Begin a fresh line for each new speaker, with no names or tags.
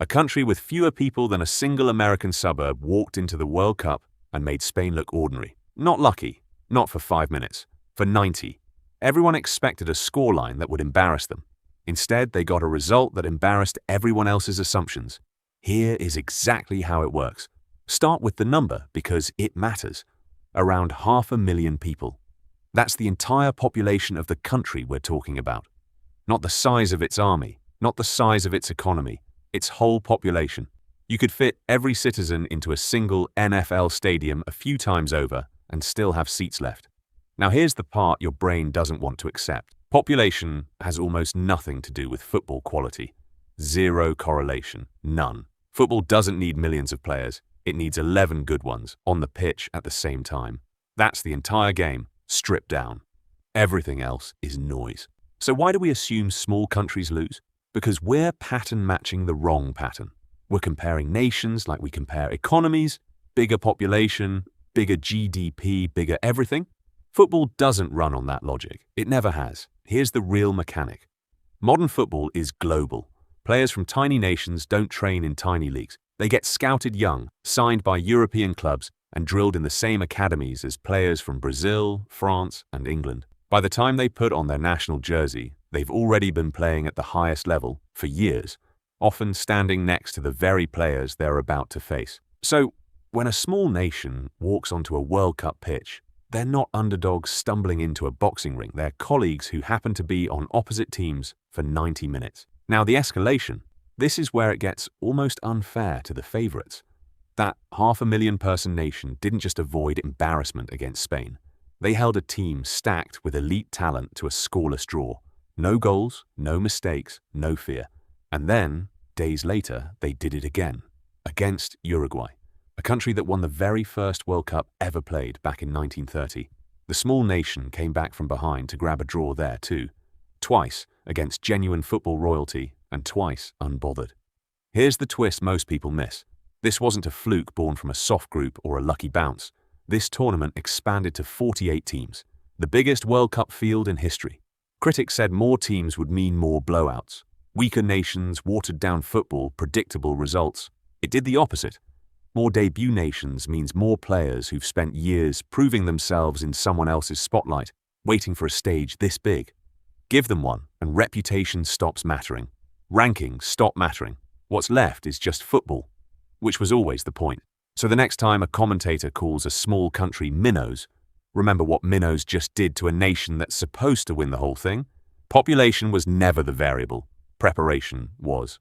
A country with fewer people than a single American suburb walked into the World Cup and made Spain look ordinary. Not lucky, not for 5 minutes, for 90. Everyone expected a scoreline that would embarrass them. Instead, they got a result that embarrassed everyone else's assumptions. Here is exactly how it works. Start with the number because it matters. Around 500,000 people. That's the entire population of the country we're talking about. Not the size of its army, not the size of its economy, its whole population. You could fit every citizen into a single NFL stadium a few times over and still have seats left. Now here's the part your brain doesn't want to accept. Population has almost nothing to do with football quality. Zero correlation, none. Football doesn't need millions of players. It needs 11 good ones on the pitch at the same time. That's the entire game, stripped down. Everything else is noise. So why do we assume small countries lose? Because we're pattern matching the wrong pattern. We're comparing nations like we compare economies, bigger population, bigger GDP, bigger everything. Football doesn't run on that logic. It never has. Here's the real mechanic. Modern football is global. Players from tiny nations don't train in tiny leagues. They get scouted young, signed by European clubs, and drilled in the same academies as players from Brazil, France, and England. By the time they put on their national jersey, they've already been playing at the highest level for years, often standing next to the very players they're about to face. So, when a small nation walks onto a World Cup pitch, they're not underdogs stumbling into a boxing ring. They're colleagues who happen to be on opposite teams for 90 minutes. Now, the escalation. This is where it gets almost unfair to the favourites. That 500,000-person nation didn't just avoid embarrassment against Spain. They held a team stacked with elite talent to a scoreless draw. No goals, no mistakes, no fear. And then, days later, they did it again. Against Uruguay, a country that won the very first World Cup ever played back in 1930. The small nation came back from behind to grab a draw there too. Twice against genuine football royalty and twice unbothered. Here's the twist most people miss. This wasn't a fluke born from a soft group or a lucky bounce. This tournament expanded to 48 teams, the biggest World Cup field in history. Critics said more teams would mean more blowouts. Weaker nations, watered-down football, predictable results. It did the opposite. More debut nations means more players who've spent years proving themselves in someone else's spotlight, waiting for a stage this big. Give them one, and reputation stops mattering. Rankings stop mattering. What's left is just football, which was always the point. So the next time a commentator calls a small country minnows, remember what minnows just did to a nation that's supposed to win the whole thing? Population was never the variable. Preparation was.